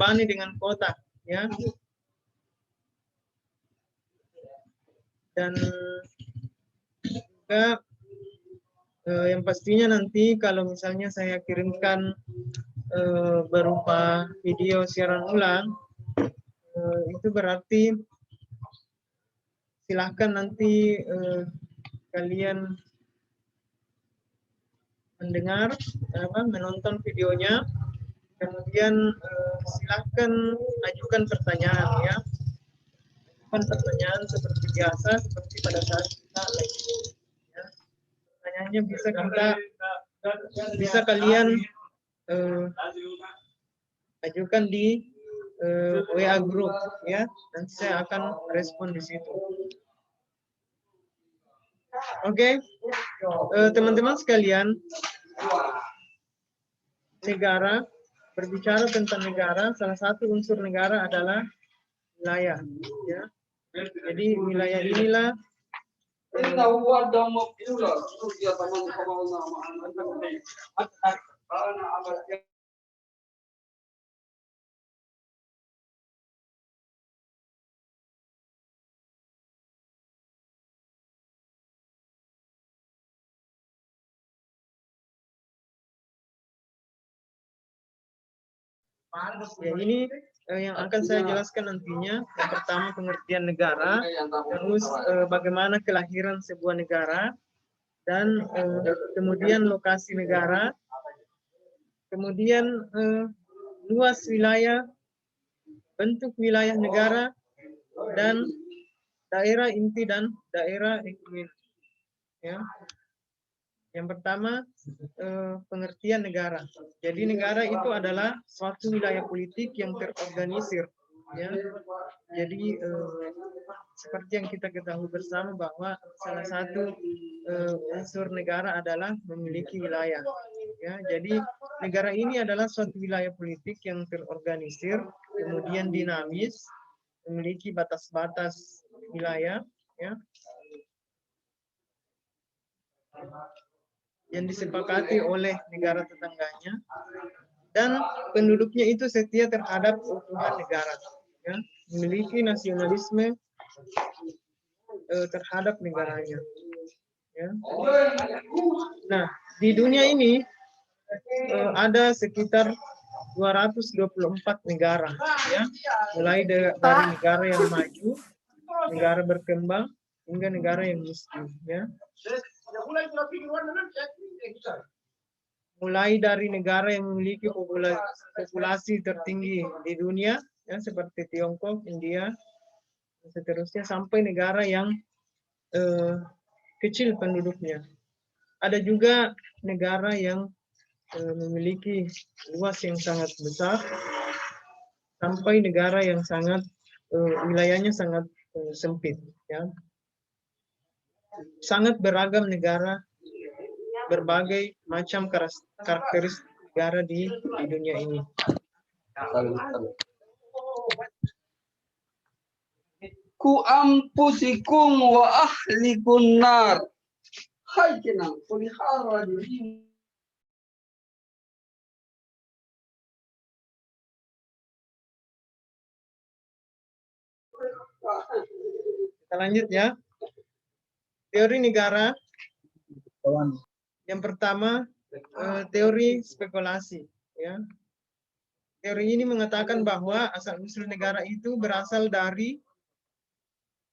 dibebani dengan kota, ya. Dan juga yang pastinya nanti kalau misalnya saya kirimkan berupa video siaran ulang, itu berarti silahkan nanti kalian mendengar, menonton videonya, kemudian silahkan ajukan pertanyaan, ya. Ajukan pertanyaan seperti biasa, seperti pada saat kita live, ya. Pertanyaannya bisa kalian ajukan di WA group, ya. Nanti saya akan respon di situ. Oke, teman-teman sekalian, negara, berbicara tentang negara, salah satu unsur negara adalah wilayah, ya. Jadi wilayah inilah ya, ini yang akan saya jelaskan nantinya. Yang pertama pengertian negara, terus bagaimana kelahiran sebuah negara, dan kemudian lokasi negara, kemudian luas wilayah, bentuk wilayah negara, dan daerah inti dan daerah ekonomi, ya. Yang pertama pengertian negara. Jadi negara itu adalah suatu wilayah politik yang terorganisir, ya. Jadi seperti yang kita ketahui bersama bahwa salah satu unsur negara adalah memiliki wilayah, ya. Jadi negara ini adalah suatu wilayah politik yang terorganisir, kemudian dinamis, memiliki batas-batas wilayah, ya, yang disepakati oleh negara tetangganya, dan penduduknya itu setia terhadap keutuhan negara, ya, memiliki nasionalisme terhadap negaranya, ya. Nah, di dunia ini ada sekitar 224 negara, ya, mulai dari negara yang maju, negara berkembang, hingga negara yang miskin, ya. Mulai dari negara yang memiliki populasi tertinggi di dunia, ya, seperti Tiongkok, India, dan seterusnya, sampai negara yang kecil penduduknya. Ada juga negara yang memiliki luas yang sangat besar, sampai negara yang sangat wilayahnya sangat sempit, ya. Sangat beragam negara, berbagai macam karakteristik negara di dunia ini. Ku ampusikum wa ahlikun nar. Hai kenang pelihara diri. Kita lanjut, ya. Teori negara. Yang pertama, teori spekulasi, ya. Teori ini mengatakan bahwa asal-usul negara itu berasal dari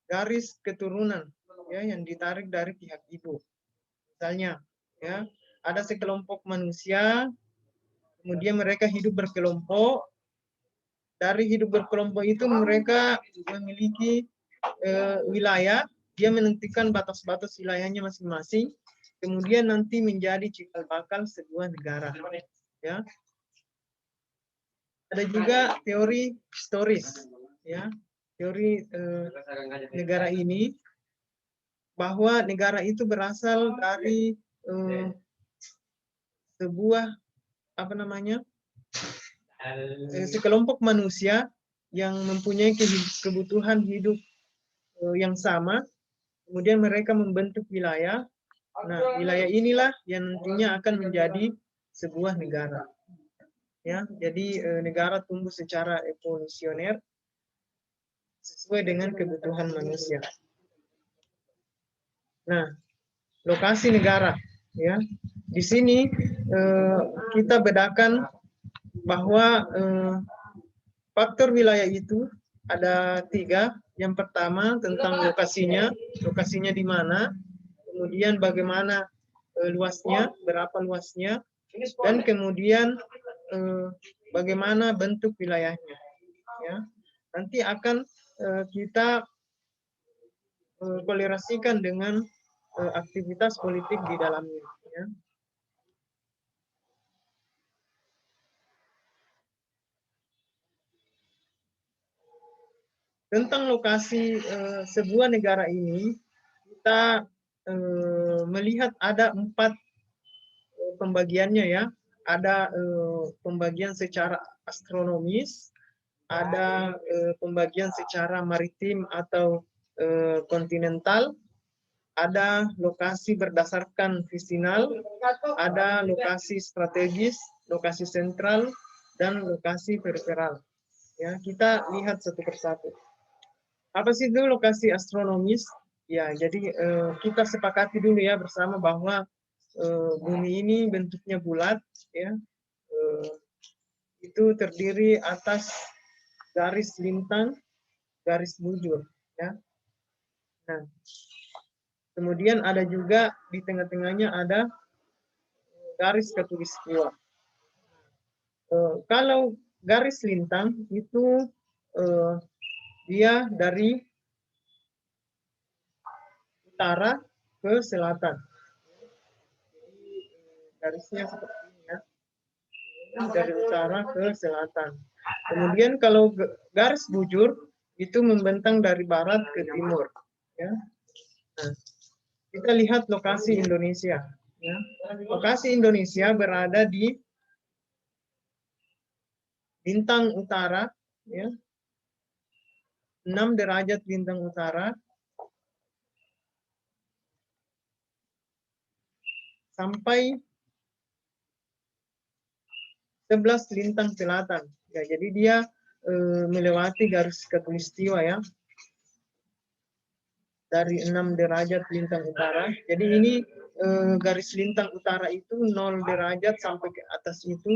garis keturunan, ya, yang ditarik dari pihak ibu. Misalnya, ya, ada sekelompok manusia, kemudian mereka hidup berkelompok. Dari hidup berkelompok itu mereka memiliki wilayah, dia menentukan batas-batas wilayahnya masing-masing, kemudian nanti menjadi cikal bakal sebuah negara, ya. Ada juga teori historis, ya, teori negara ini, bahwa negara itu berasal dari sebuah sekelompok manusia yang mempunyai kebutuhan hidup yang sama, kemudian mereka membentuk wilayah. Nah, wilayah inilah yang nantinya akan menjadi sebuah negara, ya. Jadi negara tumbuh secara evolusioner sesuai dengan kebutuhan manusia. Nah, lokasi negara, ya. Di sini kita bedakan bahwa faktor wilayah itu ada 3. Yang pertama tentang lokasinya, lokasinya di mana, kemudian bagaimana luasnya, berapa luasnya, dan kemudian bagaimana bentuk wilayahnya. Ya. Nanti akan kita kolerasikan dengan aktivitas politik di dalamnya. Ya. Tentang lokasi sebuah negara ini, kita melihat ada 4 pembagiannya, ya. Ada pembagian secara astronomis, ada pembagian secara maritim atau kontinental, ada lokasi berdasarkan visinal, ada lokasi strategis, lokasi sentral, dan lokasi periferal. Ya, kita lihat satu persatu. Apa sih itu lokasi astronomis? Ya, jadi kita sepakati dulu ya bersama bahwa bumi ini bentuknya bulat, ya. Itu terdiri atas garis lintang, garis bujur, ya. Nah, kemudian ada juga di tengah-tengahnya ada garis khatulistiwa. Kalau garis lintang itu dia dari utara ke selatan. Garisnya seperti ini, ya. Dari utara ke selatan. Kemudian kalau garis bujur itu membentang dari barat ke timur. Ya. Nah, kita lihat lokasi Indonesia. Ya. Lokasi Indonesia berada di lintang utara, ya. 6 derajat lintang utara sampai 11 lintang selatan. Ya, jadi dia melewati garis khatulistiwa, ya. Dari 6 derajat lintang utara. Jadi ini garis lintang utara itu 0 derajat sampai ke atas itu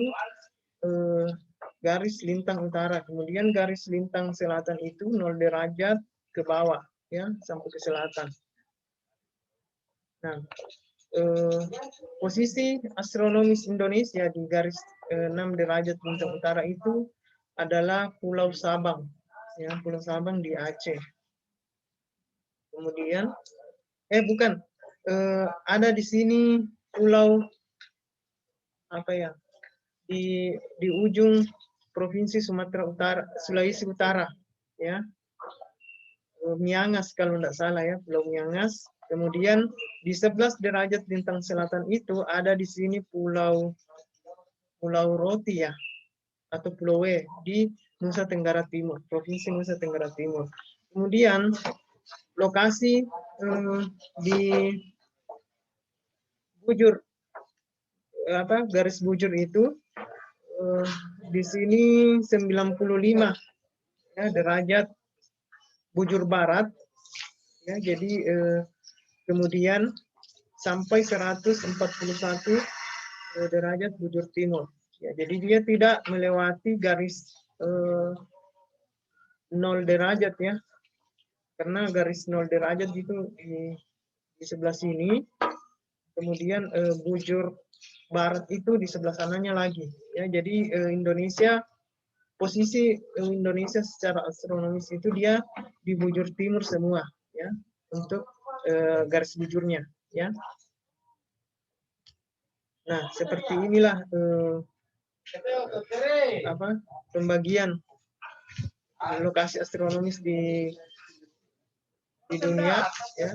garis lintang utara. Kemudian garis lintang selatan itu 0 derajat ke bawah, ya, sampai ke selatan. Nah, posisi astronomis Indonesia di garis 6 derajat lintang utara itu adalah Pulau Sabang, ya, Pulau Sabang di Aceh. Kemudian, bukan, ada di sini pulau apa ya, di ujung provinsi Sumatera Utara, Sulawesi Utara, ya, Miangas kalau tidak salah, ya, Pulau Miangas. Kemudian di 11 derajat lintang selatan itu ada di sini Pulau Roti, ya, atau Pulau W di Nusa Tenggara Timur, provinsi Nusa Tenggara Timur. Kemudian lokasi di bujur garis bujur itu di sini 95, ya, derajat bujur barat, ya. Jadi kemudian sampai 141 derajat bujur timur, ya. Jadi dia tidak melewati garis 0 derajat, ya, karena garis 0 derajat itu di sebelah sini. Kemudian bujur barat itu di sebelah sananya lagi, ya. Jadi posisi Indonesia secara astronomis itu dia di bujur timur semua, ya, untuk garis bujurnya, ya. Nah, seperti inilah pembagian lokasi astronomis di dunia, ya.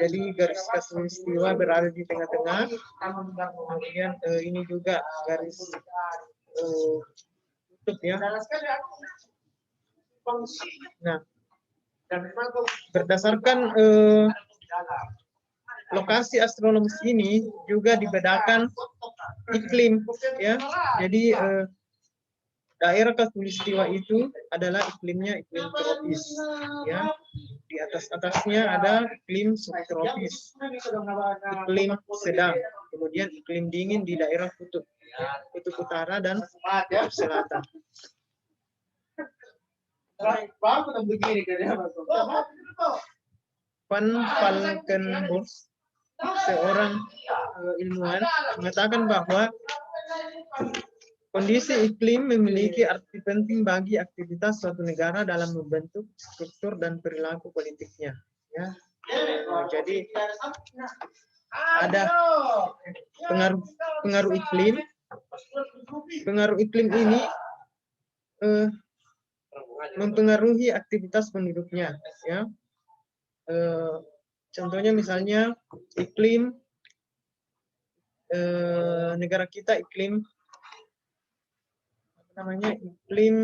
Jadi garis khatulistiwa berada di tengah-tengah. Kemudian ini juga garis kutub, ya. Nah, berdasarkan lokasi astronomis ini juga dibedakan iklim, ya. Jadi daerah khatulistiwa itu adalah iklimnya iklim tropis, ya. Di atasnya ada iklim subtropis, iklim sedang, kemudian iklim dingin di daerah kutub, kutub utara dan kutub selatan. Van Valkenburg, seorang ilmuwan, mengatakan bahwa kondisi iklim memiliki arti penting bagi aktivitas suatu negara dalam membentuk struktur dan perilaku politiknya. Ya. Jadi ada pengaruh iklim. Pengaruh iklim ini mempengaruhi aktivitas penduduknya. Ya. Contohnya misalnya iklim negara kita, iklim iklim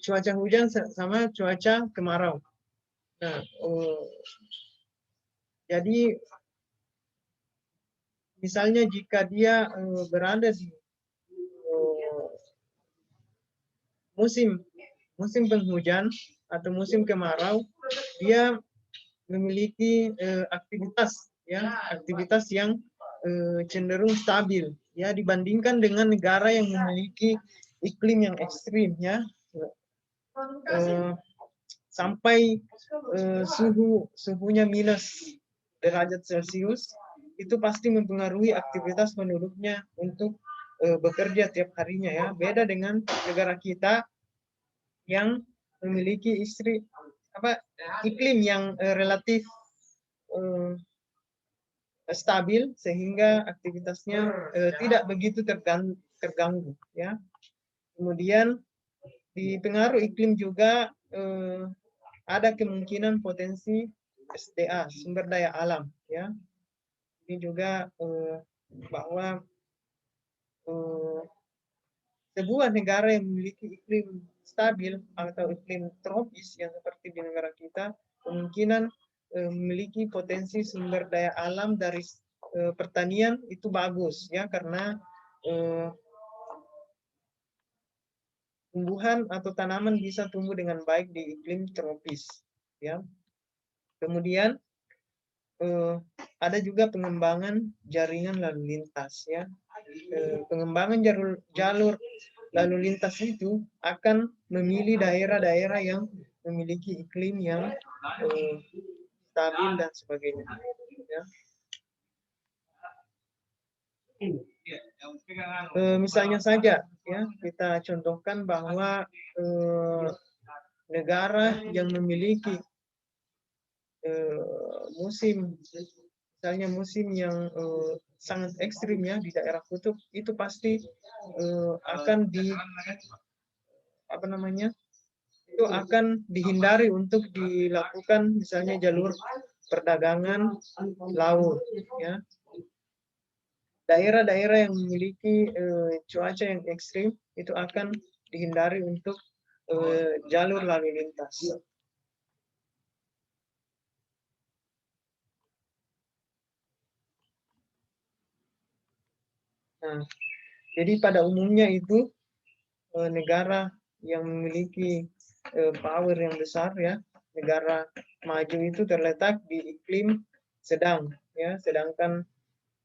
cuaca hujan sama cuaca kemarau. Nah, jadi misalnya jika dia berada di musim penghujan atau musim kemarau, dia memiliki aktivitas yang cenderung stabil, ya, dibandingkan dengan negara yang memiliki iklim yang ekstrim, ya, sampai suhunya minus derajat Celcius, itu pasti mempengaruhi aktivitas penduduknya untuk bekerja tiap harinya, ya. Beda dengan negara kita yang memiliki iklim yang relatif stabil, sehingga aktivitasnya tidak begitu terganggu, ya. Kemudian di pengaruh iklim juga ada kemungkinan potensi SDA, sumber daya alam, ya. Ini juga bahwa sebuah negara yang memiliki iklim stabil atau iklim tropis yang seperti di negara kita, kemungkinan memiliki potensi sumber daya alam dari pertanian itu bagus, ya, karena tumbuhan atau tanaman bisa tumbuh dengan baik di iklim tropis, ya. Kemudian ada juga pengembangan jaringan lalu lintas, ya. Pengembangan jalur lalu lintas itu akan memilih daerah-daerah yang memiliki iklim yang stabil dan sebagainya, ya. Misalnya saja, ya, kita contohkan bahwa negara yang memiliki misalnya musim yang sangat ekstrim, ya, di daerah kutub, itu pasti akan dihindari untuk dilakukan misalnya jalur perdagangan laut, ya. Daerah-daerah yang memiliki cuaca yang ekstrim itu akan dihindari untuk jalur lalu lintas. Nah, jadi pada umumnya itu negara yang memiliki power yang besar, ya, negara maju itu terletak di iklim sedang, ya, sedangkan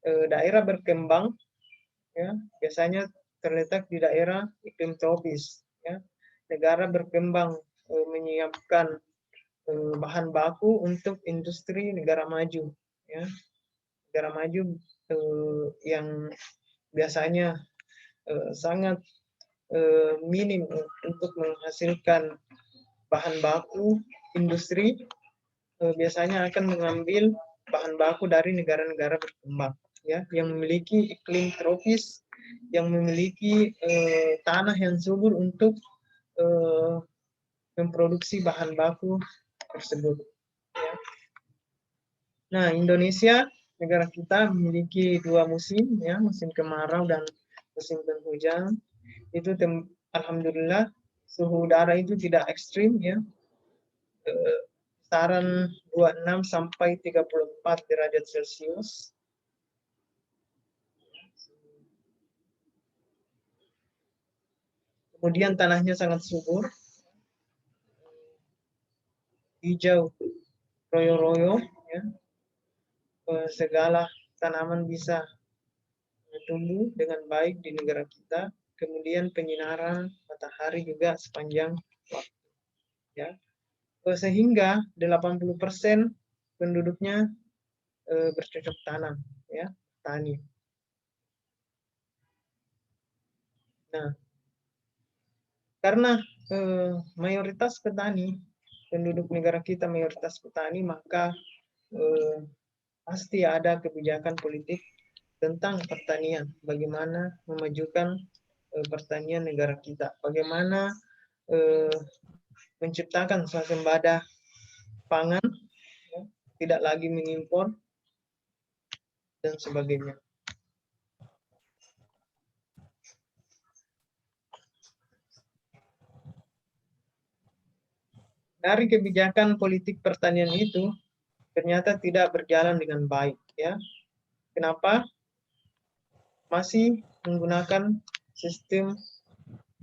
daerah berkembang, ya, biasanya terletak di daerah iklim tropis, ya. Negara berkembang menyiapkan bahan baku untuk industri negara maju, ya. Negara maju yang biasanya sangat minim untuk menghasilkan bahan baku industri, biasanya akan mengambil bahan baku dari negara-negara berkembang, ya, yang memiliki iklim tropis, yang memiliki tanah yang subur untuk memproduksi bahan baku tersebut, ya. Nah, Indonesia, negara kita, memiliki dua musim, ya, musim kemarau dan musim penghujan. Itu alhamdulillah suhu udara itu tidak ekstrim, ya. kisaran 26 sampai 34 derajat Celcius. Kemudian tanahnya sangat subur, hijau, royo-royo, ya. Segala tanaman bisa tumbuh dengan baik di negara kita. Kemudian penyinaran matahari juga sepanjang waktu, ya. Sehingga 80% penduduknya bercocok tanam, ya, tani. Nah, karena mayoritas petani, penduduk negara kita mayoritas petani, maka pasti ada kebijakan politik tentang pertanian, bagaimana memajukan pertanian negara kita, bagaimana menciptakan swasembada pangan, ya, tidak lagi mengimpor dan sebagainya. Dari kebijakan politik pertanian itu ternyata tidak berjalan dengan baik, ya. Kenapa? Masih menggunakan sistem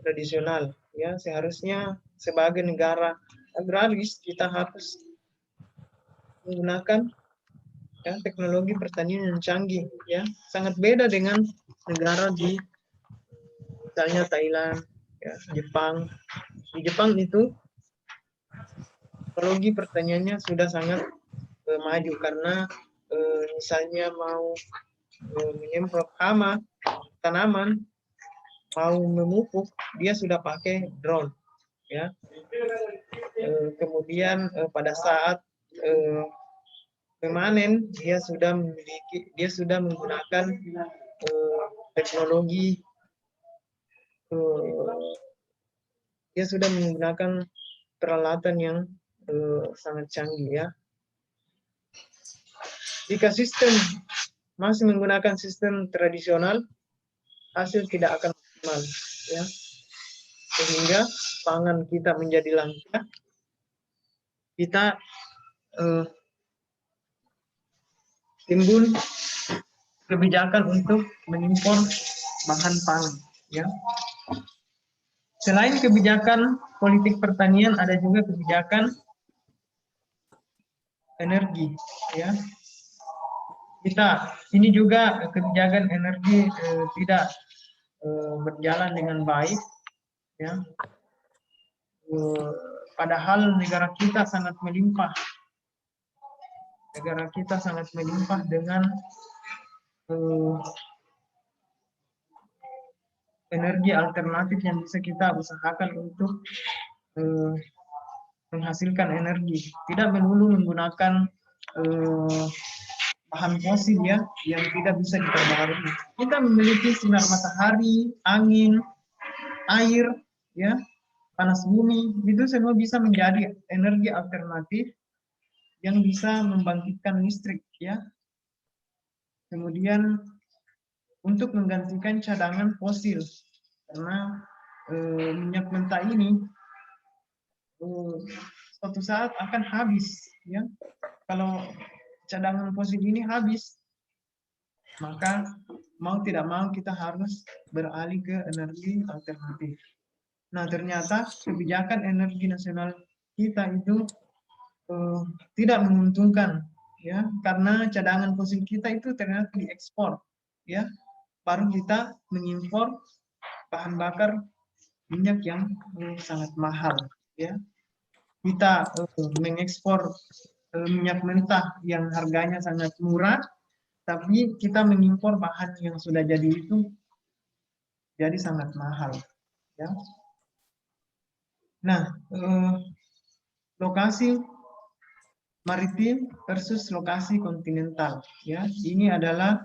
tradisional, ya. Seharusnya sebagai negara agraris kita harus menggunakan, ya, teknologi pertanian yang canggih, ya. Sangat beda dengan negara di misalnya Thailand, ya, Jepang. Di Jepang itu teknologi pertaniannya sudah sangat maju karena misalnya mau menyemprot hama tanaman, mau memupuk, dia sudah pakai drone, ya. Kemudian pada saat memanen dia sudah menggunakan teknologi, dia sudah menggunakan peralatan yang sangat canggih, ya. Jika sistem masih menggunakan sistem tradisional, hasil tidak akan optimal, ya. Sehingga pangan kita menjadi langka, kita timbul kebijakan untuk mengimpor bahan pangan, ya. Selain kebijakan politik pertanian, ada juga kebijakan energi, ya. Ini juga kebijakan energi tidak berjalan dengan baik, ya. Padahal negara kita sangat melimpah. Negara kita sangat melimpah dengan energi alternatif yang bisa kita usahakan untuk menghasilkan energi, tidak melulu menggunakan bahan fosil, ya, yang tidak bisa diperbarui. Kita memiliki sinar matahari, angin, air, ya, panas bumi, itu semua bisa menjadi energi alternatif yang bisa membangkitkan listrik, ya. Kemudian untuk menggantikan cadangan fosil, karena minyak mentah ini suatu saat akan habis, ya. Kalau cadangan fosil ini habis, maka mau tidak mau kita harus beralih ke energi alternatif. Nah, ternyata kebijakan energi nasional kita itu tidak menguntungkan, ya, karena cadangan fosil kita itu ternyata diekspor, ya. Baru kita mengimpor bahan bakar minyak yang sangat mahal, ya. Kita mengekspor minyak mentah yang harganya sangat murah, tapi kita mengimpor bahan yang sudah jadi itu jadi sangat mahal, ya. Nah, lokasi maritim versus lokasi kontinental, ya. Ini adalah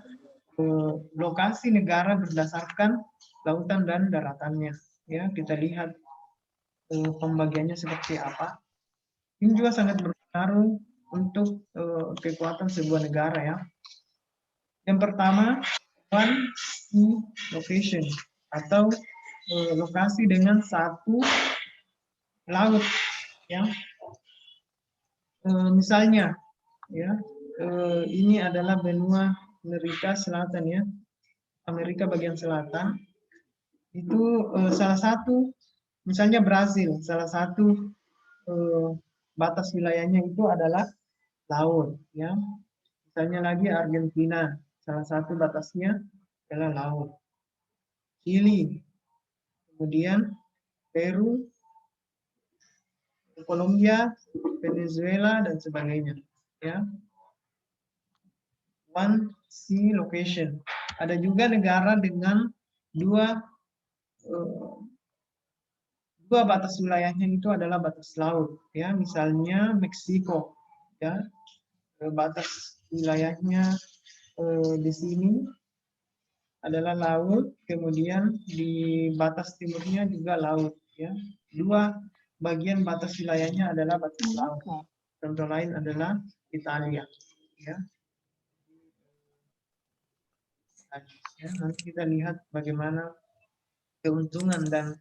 lokasi negara berdasarkan lautan dan daratannya, ya. Kita lihat pembagiannya seperti apa. Ini juga sangat berpengaruh untuk kekuatan sebuah negara, ya. Yang pertama, one sea location atau lokasi dengan satu laut, ya. Misalnya, ya, ini adalah benua Amerika Selatan ya, Amerika bagian selatan. Itu salah satu, misalnya Brasil, salah satu batas wilayahnya itu adalah laut, ya. Misalnya lagi Argentina, salah satu batasnya adalah laut. Chili, kemudian Peru, Kolombia, Venezuela, dan sebagainya. Ya. One sea location. Ada juga negara dengan dua batas wilayahnya itu adalah batas laut. Ya, misalnya Meksiko. Ya, batas wilayahnya di sini adalah laut, kemudian di batas timurnya juga laut. Ya, dua bagian batas wilayahnya adalah batas laut. Contoh lain adalah Italia. Ya. Ya, nanti kita lihat bagaimana keuntungan dan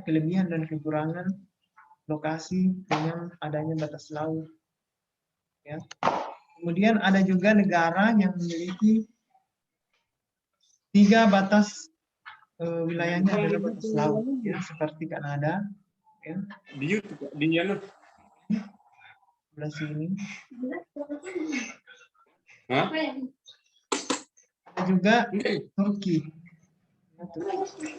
kelebihan dan kekurangan lokasi dengan adanya batas laut. Ya. Kemudian ada juga negara yang memiliki 3 batas wilayahnya adalah batas laut, ya, seperti Kanada, ya. Sebelah sini. Ada juga Turki. Ya, Turki.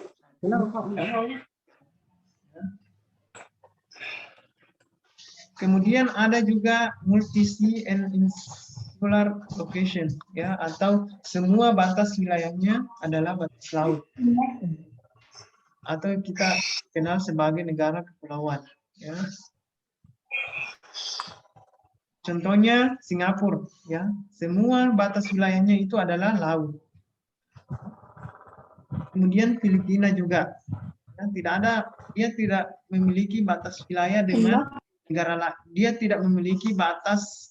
Kemudian ada juga multi-sea and insular location, ya, atau semua batas wilayahnya adalah batas laut, atau kita kenal sebagai negara kepulauan. Ya. Contohnya Singapura, ya, semua batas wilayahnya itu adalah laut. Kemudian Filipina juga, ya, dia tidak memiliki batas wilayah dengan negara lain. Dia tidak memiliki batas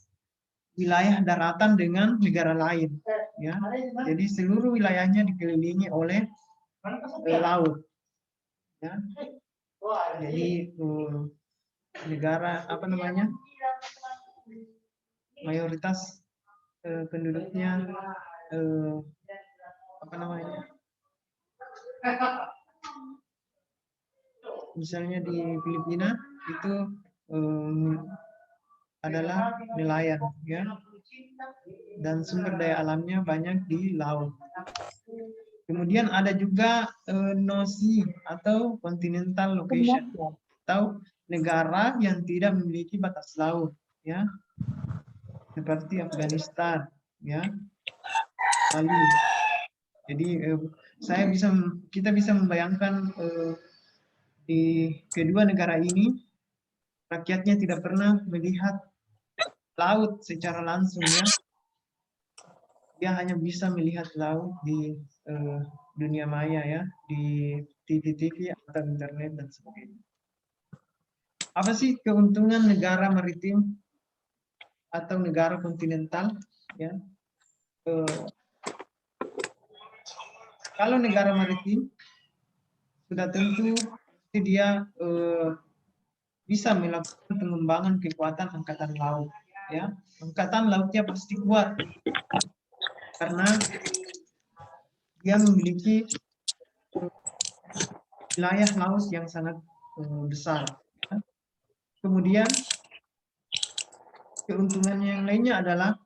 wilayah daratan dengan negara lain, ya. Jadi seluruh wilayahnya dikelilingi oleh laut, ya. Jadi negara mayoritas penduduknya misalnya di Filipina itu adalah nelayan, ya, dan sumber daya alamnya banyak di laut. Kemudian ada juga no-sea atau continental location, atau negara yang tidak memiliki batas laut, ya, seperti Afghanistan, ya, Bali. Jadi kita bisa membayangkan di kedua negara ini rakyatnya tidak pernah melihat laut secara langsung, ya. Dia hanya bisa melihat laut di dunia maya, ya, di TV atau internet dan sebagainya. Apa sih keuntungan negara maritim atau negara kontinental? Ya, kalau negara maritim sudah tentu dia bisa melakukan pengembangan kekuatan angkatan laut, ya. Angkatan lautnya pasti kuat karena dia memiliki wilayah laut yang sangat besar. Ya. Kemudian keuntungannya yang lainnya adalah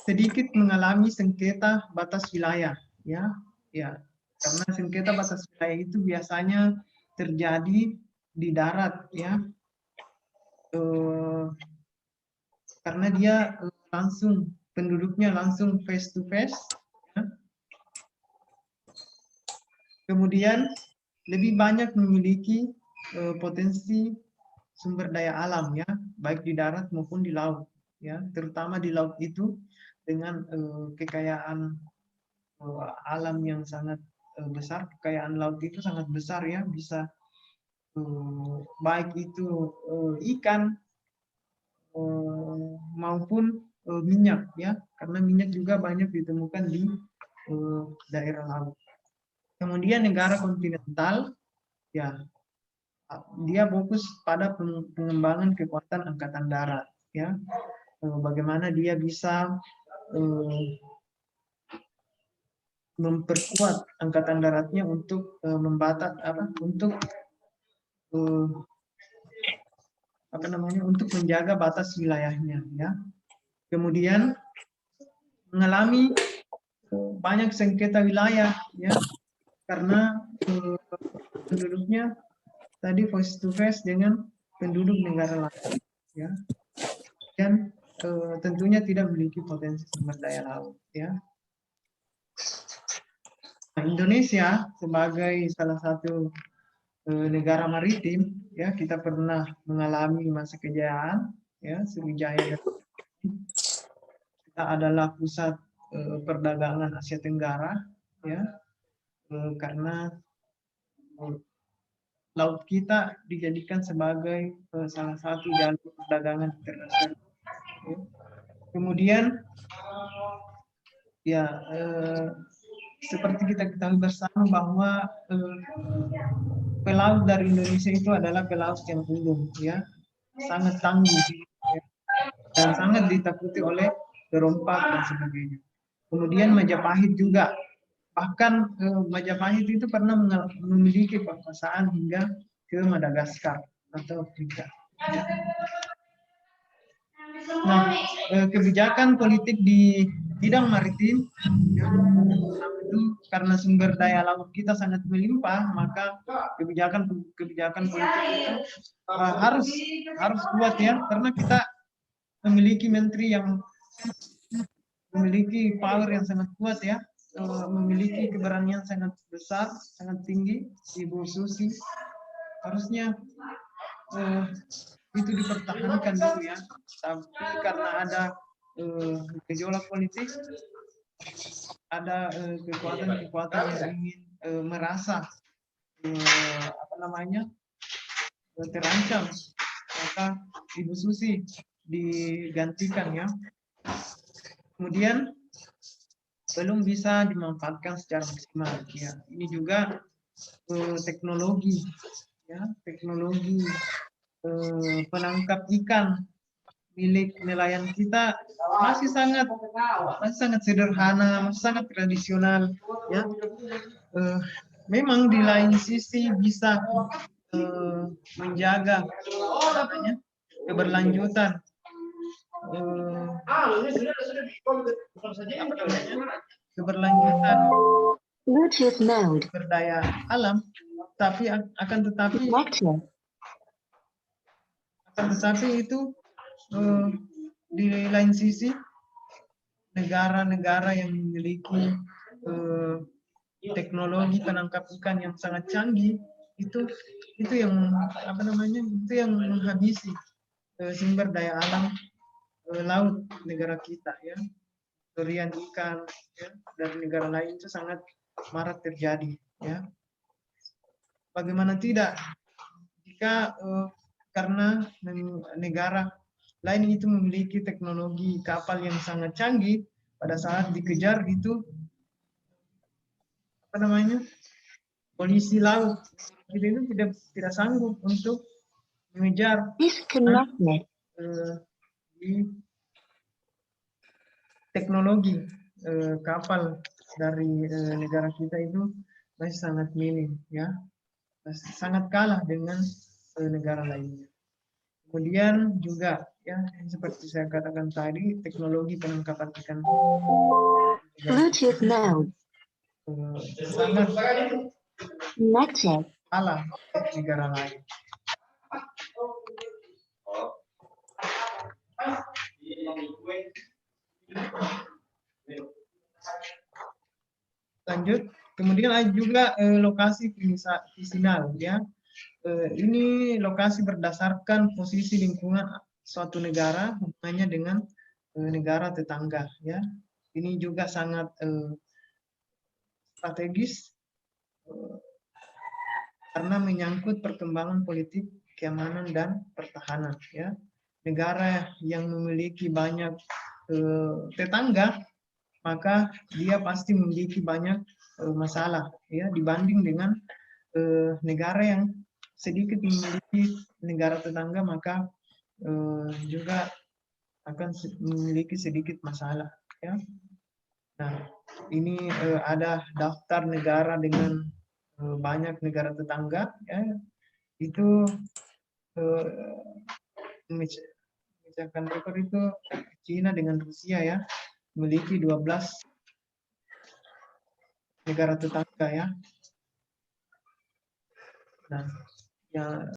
sedikit mengalami sengketa batas wilayah, ya, ya. Karena sengketa batas wilayah itu biasanya terjadi di darat, ya. Karena dia penduduknya langsung face to face, ya. Kemudian lebih banyak memiliki potensi sumber daya alam, ya, baik di darat maupun di laut, ya, terutama di laut itu dengan kekayaan alam yang sangat besar. Kekayaan laut itu sangat besar, ya, bisa baik itu ikan maupun minyak, ya, karena minyak juga banyak ditemukan di daerah laut. Kemudian negara kontinental, ya, dia fokus pada pengembangan kekuatan angkatan darat, ya. Bagaimana dia bisa memperkuat angkatan daratnya untuk untuk menjaga batas wilayahnya, ya. Kemudian mengalami banyak sengketa wilayah, ya, karena penduduknya tadi face to face dengan penduduk negara lain, ya, dan tentunya tidak memiliki potensi sumber daya laut, ya. Nah, Indonesia sebagai salah satu negara maritim, ya, kita pernah mengalami masa kejayaan, ya, Sriwijaya. Kita adalah pusat perdagangan Asia Tenggara, ya, karena laut kita dijadikan sebagai salah satu jalur perdagangan internasional. Ya. Kemudian, ya, seperti kita ketahui bersama bahwa pelaut dari Indonesia itu adalah pelaut yang unggul, ya, sangat tangguh, ya, dan sangat ditakuti oleh perompak dan sebagainya. Kemudian Majapahit juga, bahkan Majapahit itu pernah memiliki kekuasaan hingga ke Madagaskar atau Afrika. Ya. Nah, kebijakan politik di bidang maritim, ya, itu karena sumber daya laut kita sangat melimpah, maka kebijakan politik itu harus kuat, ya, karena kita memiliki menteri yang memiliki power yang sangat kuat, ya, memiliki keberanian sangat besar, sangat tinggi, Ibu Susi. Harusnya itu dipertahankan dulu, ya, tapi karena ada gejolak politik, ada kekuatan-kekuatan yang ingin merasa terancam, maka Ibu Susi digantikan, ya. Kemudian belum bisa dimanfaatkan secara maksimal, ya. Ini juga teknologi, ya, teknologi penangkap ikan milik nelayan kita masih sangat sederhana, masih sangat tradisional, ya. Memang di lain sisi bisa menjaga keberlanjutan sumber daya alam, tapi akan tetapi itu di lain sisi negara-negara yang memiliki teknologi penangkap ikan yang sangat canggih itu yang menghabisi sumber daya alam laut negara kita, ya. Curian ikan, ya, dari negara lain itu sangat marak terjadi, ya. Bagaimana tidak jika karena negara lain itu memiliki teknologi kapal yang sangat canggih, pada saat dikejar itu polisi laut itu tidak sanggup untuk mengejar teknologi kapal dari negara kita itu masih sangat minim, ya, masih sangat kalah dengan negara lainnya. Kemudian juga, ya, seperti saya katakan tadi, teknologi penangkapan ikan sangat kalah negara lain. Lanjut, kemudian ada juga lokasi visinal, ya. Ini lokasi berdasarkan posisi lingkungan suatu negara hubungannya dengan negara tetangga, ya. Ini juga sangat strategis karena menyangkut perkembangan politik, keamanan dan pertahanan, ya. Negara yang memiliki banyak tetangga, maka dia pasti memiliki banyak masalah, ya, dibanding dengan negara yang sedikit memiliki negara tetangga, maka juga akan memiliki sedikit masalah, ya. Nah, ini ada daftar negara dengan banyak negara tetangga, ya. Itu memecahkan rekor itu Cina dengan Rusia, ya, memiliki 12 negara tetangga, ya. Nah, ya